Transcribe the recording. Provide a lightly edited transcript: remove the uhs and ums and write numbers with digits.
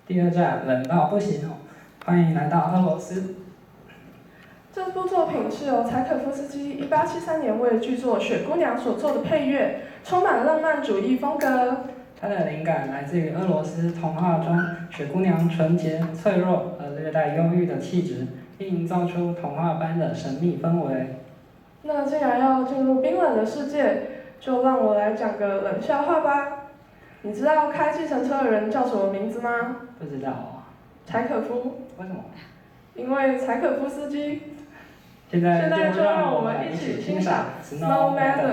第二站冷到不行哦，欢迎来到俄罗斯。这部作品是由柴可夫斯基1873年为剧作《雪姑娘》所做的配乐，充满浪漫主义风格。它的灵感来自于俄罗斯童话中雪姑娘纯洁、脆弱而略带忧郁的气质，并营造出童话般的神秘氛围。那既然要进入冰冷的世界，就让我来讲个冷笑话吧。你知道开计程车的人叫什么名字吗？不知道哦。柴可夫。为什么？因为柴可夫斯基。现在就让我们一起欣赏《Snow Maiden》。